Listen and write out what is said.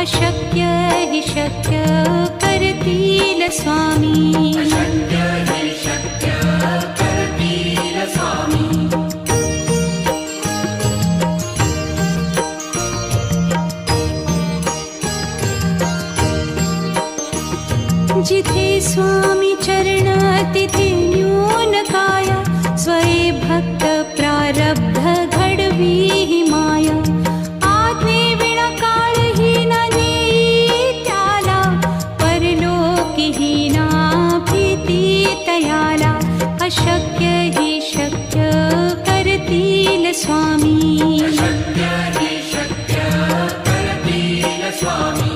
अशक्य हि शक्य करतील स्वामी. अशक्य हि शक्य करतील स्वामी. जिथे स्वामी चरण तिथे न्यून काया. स्वये भक्त प्रारब्ध घडवी ही माया. आज्ञे विना काळही न नेई त्याला. परलोकी ही ना भीती तयाला. अशक्य हि शक्य करतील स्वामी. अशक्य हि शक्य करतील स्वामी.